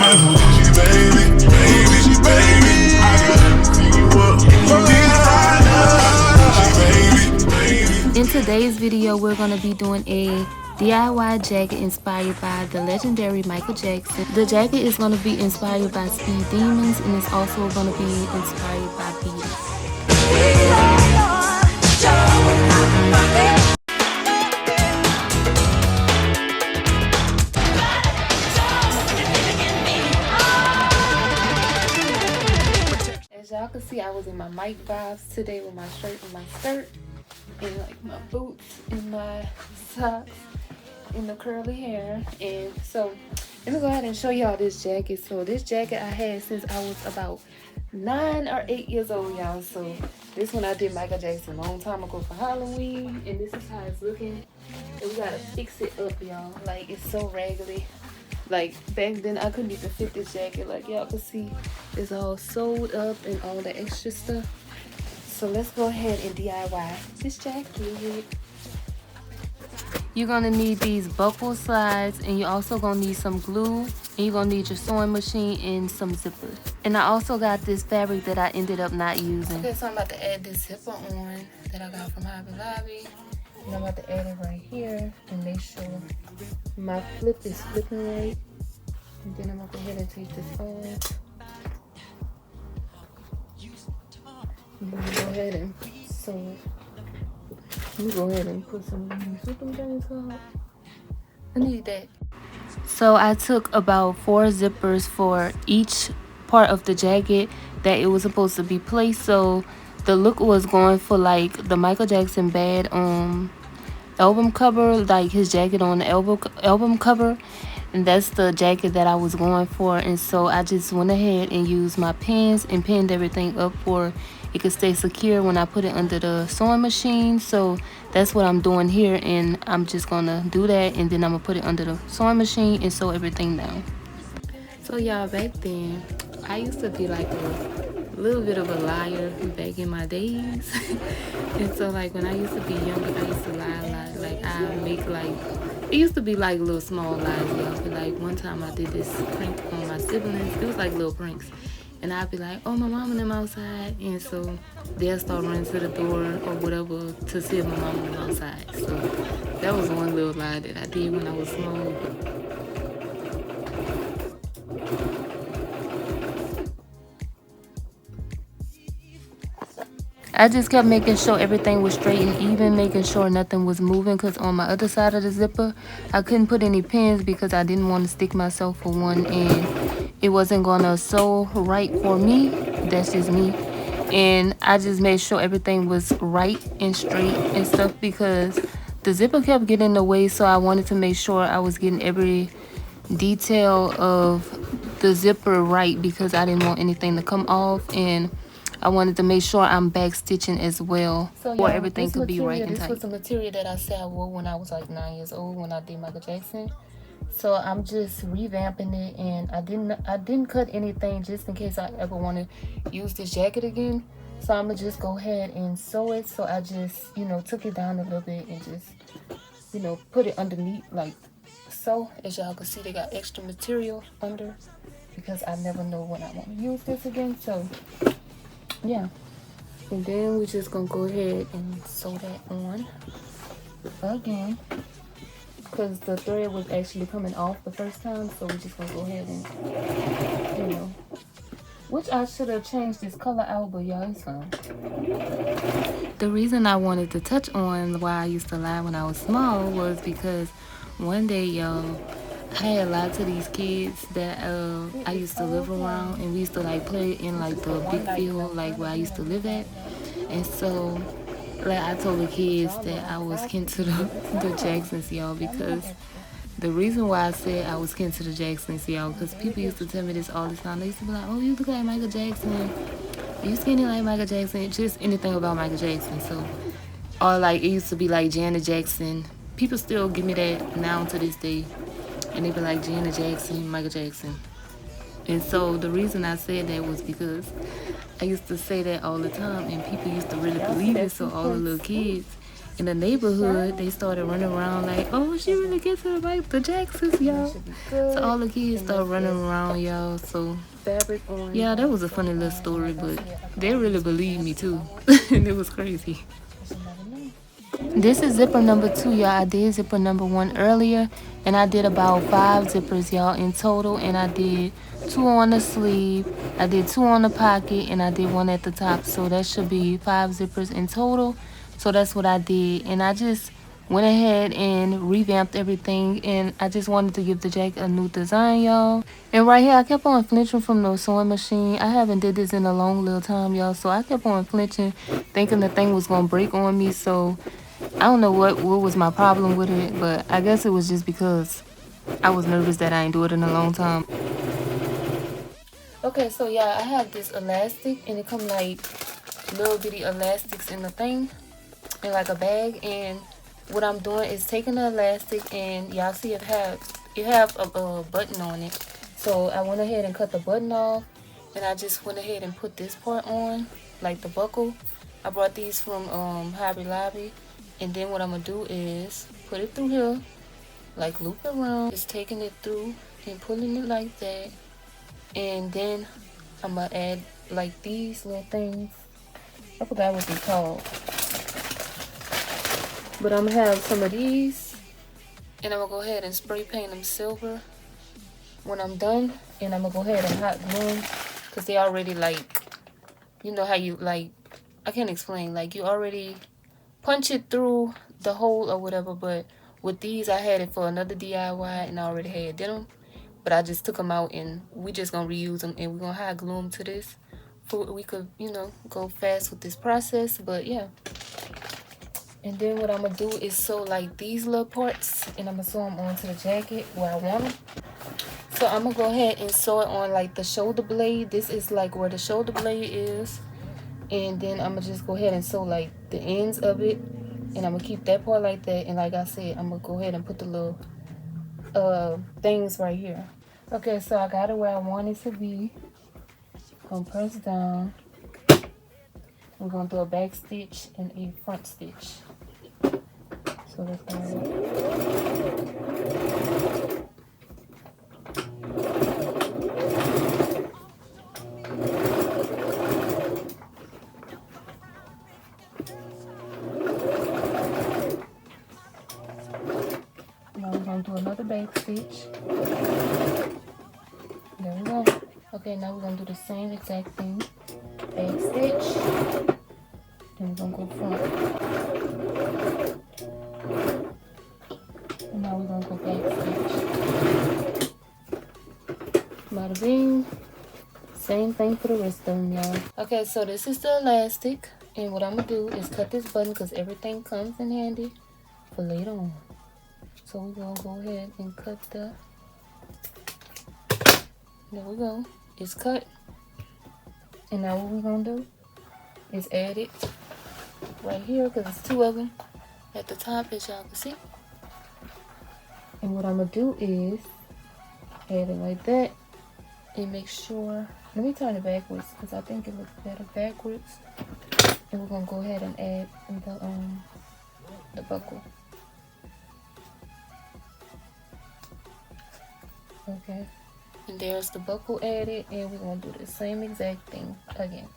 In today's video, we're going to be doing a DIY jacket inspired by the legendary Michael Jackson. The jacket is going to be inspired by Speed Demons, and it's also going to be inspired by Beatles. As y'all can see, I was in my Mike vibes today with my shirt and my skirt, and like my boots and my socks and the curly hair. And so let me go ahead and show y'all this jacket. So this jacket I had since I was about 9 or 8 years old, y'all. So this one I did Michael Jackson a long time ago for Halloween, and this is how it's looking. And we gotta fix it up, y'all. Like, it's so raggedy. Like, back then I couldn't even fit this jacket. Like, y'all can see it's all sewed up and all the extra stuff. So let's go ahead and DIY this jacket. You're gonna need these buckle slides, and you're also gonna need some glue, and you're gonna need your sewing machine and some zippers. And I also got this fabric that I ended up not using. Okay, so I'm about to add this zipper on that I got from Hobby Lobby. And I'm about to add it right here and make sure my flip is flipping right. And then I'm gonna go ahead and take this off. I'm gonna go ahead and sew it. Let me go ahead and put some of these with them things called. I need that. So I took about 4 zippers for each part of the jacket that it was supposed to be placed. So the look was going for like the Michael Jackson bad album cover, like his jacket on the album cover. And that's the jacket that I was going for. And so I just went ahead and used my pins and pinned everything up for it could stay secure when I put it under the sewing machine. So that's what I'm doing here, and I'm just gonna do that, and then I'm gonna put it under the sewing machine and sew everything down. So y'all, back then I used to be like a little bit of a liar back in my days. And so like when I used to be younger, I used to lie a lot. Like I make like, it used to be like little small lies, y'all. But like one time I did this prank on my siblings. It was like little pranks. And I'd be like, oh, my mom and them outside. And so they'll start running to the door or whatever to see if my mom and them outside. So that was one little lie that I did when I was small. I just kept making sure everything was straight and even, making sure nothing was moving, because on my other side of the zipper, I couldn't put any pins because I didn't want to stick myself for one, and it wasn't going to sew right for me. That's just me. And I just made sure everything was right and straight and stuff because the zipper kept getting in the way, so I wanted to make sure I was getting every detail of the zipper right because I didn't want anything to come off, and I wanted to make sure I'm back stitching as well, so yeah, everything could be right and tight. This was the material that I said I wore when I was like 9 years old when I did Michael Jackson. So I'm just revamping it, and I didn't cut anything just in case I ever want to use this jacket again. So I'm gonna just go ahead and sew it. So I just, took it down a little bit and just, put it underneath like so. As y'all can see, they got extra material under because I never know when I want to use this again. So yeah, and then we're just gonna go ahead and sew that on again because the thread was actually coming off the first time. So we're just gonna go ahead and which I should have changed this color out, but y'all, it's fine. The reason I wanted to touch on why I used to lie when I was small was because one day, y'all, I had lots of these kids that I used to live around, and we used to like play in like the big field like where I used to live at. And so like I told the kids that I was kin to the Jacksons, y'all, because the reason why I said I was kin to the Jacksons, y'all, because people used to tell me this all the time. They used to be like, oh, you look like Michael Jackson, you skinny like Michael Jackson, just anything about Michael Jackson. So, or like it used to be like Janet Jackson. People still give me that now to this day. And they be like Janet Jackson, Michael Jackson. And so the reason I said that was because I used to say that all the time, and people used to really believe it. So all the little kids in the neighborhood, they started running around like, oh, she really gets it like the Jacksons, y'all. So all the kids started running around, y'all. So yeah, that was a funny little story, but they really believed me too. And it was crazy. This is zipper number 2, y'all. I did zipper number 1 earlier, and I did about 5 zippers, y'all, in total. And I did 2 on the sleeve, I did 2 on the pocket, and I did 1 at the top. So that should be 5 zippers in total. So that's what I did, and I just went ahead and revamped everything, and I just wanted to give the jacket a new design, y'all. And right here, I kept on flinching from the sewing machine. I haven't did this in a long little time, y'all, so I kept on flinching, thinking the thing was gonna break on me. So I don't know what was my problem with it, but I guess it was just because I was nervous that I ain't do it in a long time. Okay, so yeah, I have this elastic, and it come like little bitty elastics in the thing, in like a bag. And what I'm doing is taking the elastic, and y'all see it have a button on it. So I went ahead and cut the button off, and I just went ahead and put this part on, like the buckle. I brought these from Hobby Lobby. And then what I'm gonna do is put it through here, like loop it around, just taking it through and pulling it like that. And then I'm gonna add like these little things. I forgot what they're called, but I'm gonna have some of these, and I'm gonna go ahead and spray paint them silver when I'm done. And I'm gonna go ahead and hot glue them, because they already, like, you know how you, like, I can't explain, like you already punch it through the hole or whatever. But with these, I had it for another DIY, and I already had them, but I just took them out, and we just gonna reuse them, and we're gonna hot glue them to this so we could, you know, go fast with this process. But yeah, and then what I'm gonna do is sew like these little parts, and I'm gonna sew them onto the jacket where I want them. So I'm gonna go ahead and sew it on like the shoulder blade. This is like where the shoulder blade is. And then I'm gonna just go ahead and sew like the ends of it, and I'm gonna keep that part like that. And like I said, I'm gonna go ahead and put the little things right here. Okay, so I got it where I want it to be. Gonna press down. I'm gonna do a back stitch and a front stitch. So that's gonna now we're gonna do another back stitch. There we go. Okay, now we're gonna do the same exact thing. Back stitch. And we're gonna go front. And now we're gonna go back stitch. Bada bing. Same thing for the rest of them, y'all. Okay, so this is the elastic. And what I'm gonna do is cut this button, because everything comes in handy for later on. So we're gonna go ahead and cut the, there we go, it's cut. And now what we're gonna do is add it right here, because it's 2 of them at the top, as y'all can see. And what I'm gonna do is add it like that, and make sure, let me turn it backwards, because I think it looks better backwards. And we're gonna go ahead and add the buckle. Okay, and there's the buckle added, and we're gonna do the same exact thing again.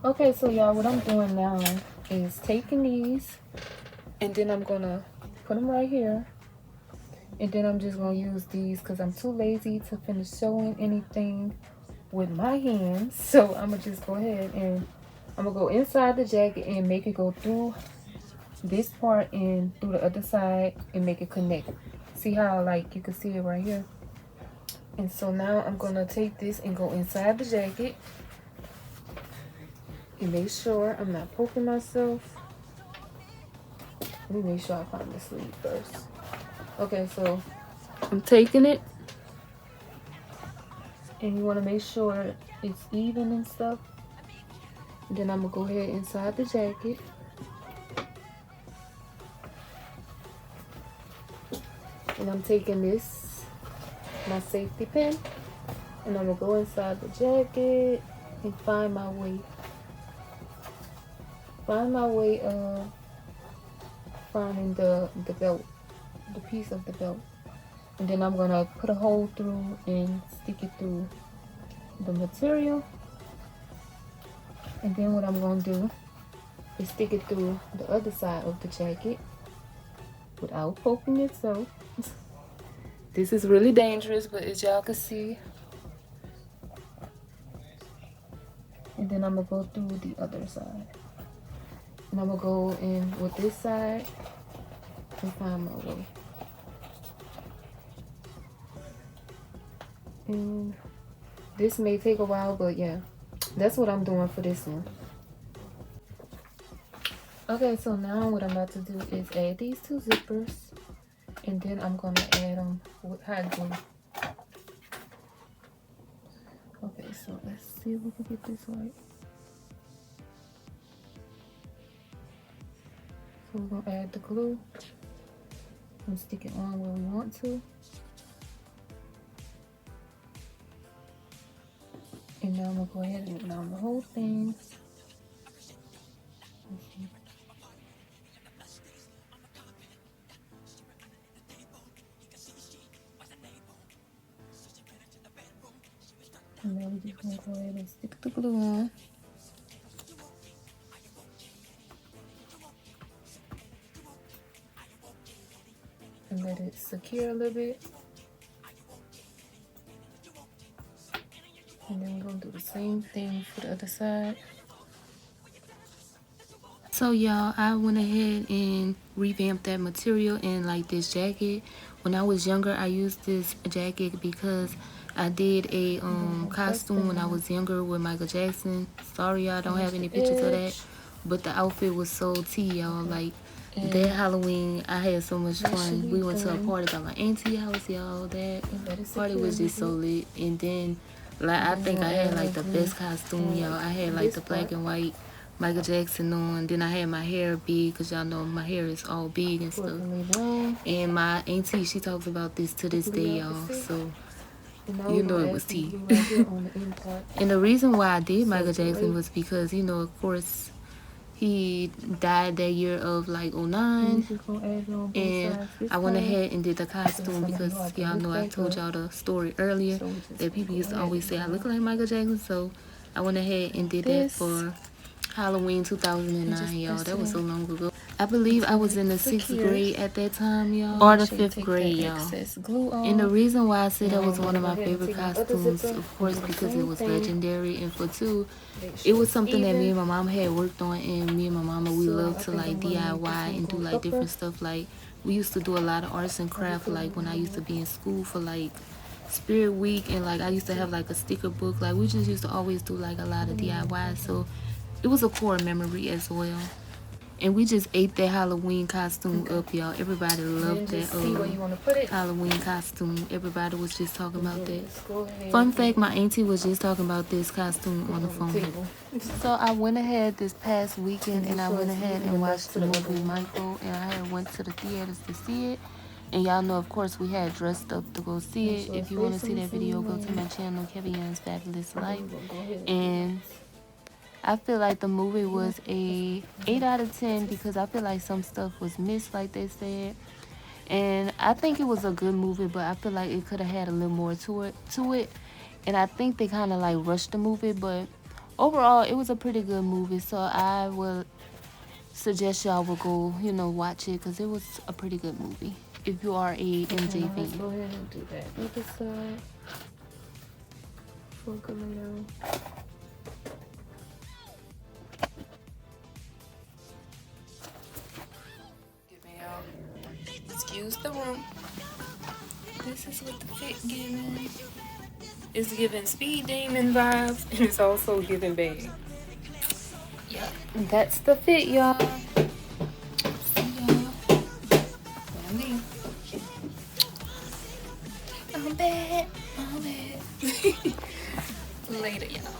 Okay, so y'all, what I'm doing now is taking these, and then I'm gonna put them right here. And then I'm just gonna use these, because I'm too lazy to finish sewing anything with my hands. So I'm gonna just go ahead and I'm gonna go inside the jacket and make it go through this part and through the other side and make it connect. See how, like, you can see it right here. And so now I'm gonna take this and go inside the jacket and make sure I'm not poking myself. Let me make sure I find the sleeve first. Okay, so I'm taking it, and you want to make sure it's even and stuff. And then I'm gonna go ahead inside the jacket, And I'm taking this, my safety pin, and I'm gonna go inside the jacket and find my way of finding the belt, the piece of the belt. And then I'm gonna put a hole through and stick it through the material. And then what I'm gonna do is stick it through the other side of the jacket without poking it. So this is really dangerous, but as y'all can see. And then I'm gonna go through the other side. And I'm gonna go in with this side and find my way. And this may take a while, but yeah, that's what I'm doing for this one. Okay, so now what I'm about to do is add these 2 zippers, and then I'm gonna add them with hot glue. Okay, so let's see if we can get this right. So we're gonna add the glue and stick it on where we want to. And now I'm gonna go ahead and glue on the whole thing. And now we're just gonna go ahead and stick the glue on. And let it secure a little bit. And then we're gonna do the same thing for the other side. So y'all, I went ahead and revamped that material in like this jacket. When I was younger, I used this jacket because I did a costume when I was younger with Michael Jackson. Sorry y'all don't have any pictures of that, but the outfit was so tea, y'all. Like that Halloween, I had so much fun. We went to a party at my auntie house, y'all. That party was just so lit. And then like I think I had like the best costume, y'all. I had like the black and white Michael Jackson on. Then I had my hair big, because y'all know my hair is all big and stuff. And my auntie, she talks about this to this day, y'all. So you know it was tea. And the reason why I did Michael Jackson was because, you know, of course, he died that year of like 09. And I went ahead and did the costume because y'all know I told y'all the story earlier that people used to always say I look like Michael Jackson. So I went ahead and did that for Halloween 2009, y'all. That was so long ago. I believe I was in the 6th grade at that time, y'all, or the 5th grade, y'all. And the reason why I said that was one of my favorite costumes, of course, because it was legendary, and for 2, it was something that me and my mom had worked on, and me and my mama, we love to like DIY and do like different stuff. Like we used to do a lot of arts and craft, like when I used to be in school for like Spirit Week, and like I used to have like a sticker book. Like we just used to always do like a lot of DIY, so it was a core memory as well. And we just ate that Halloween costume up, y'all. Everybody loved that Halloween costume. Everybody was just talking about that. Fun fact, my auntie was just talking about this costume on the phone. So I went ahead this past weekend and I went ahead and watched the movie Michael, and I had went to the theaters to see it. And y'all know, of course, we had dressed up to go see it. If you want to see that video, go to my channel, Kevin Young's Fabulous Life. And I feel like the movie was a 8 out of 10 because I feel like some stuff was missed, like they said. And I think it was a good movie, but I feel like it could have had a little more to it. And I think they kind of like rushed the movie, but overall, it was a pretty good movie. So I would suggest y'all will go, you know, watch it because it was a pretty good movie if you are a MJ fan. Go ahead and do that other side. Excuse the room. This is what the fit giving. It's giving Speed Demon vibes, and it's also giving bag. Yeah, that's the fit, y'all. I'm bad. Later, y'all.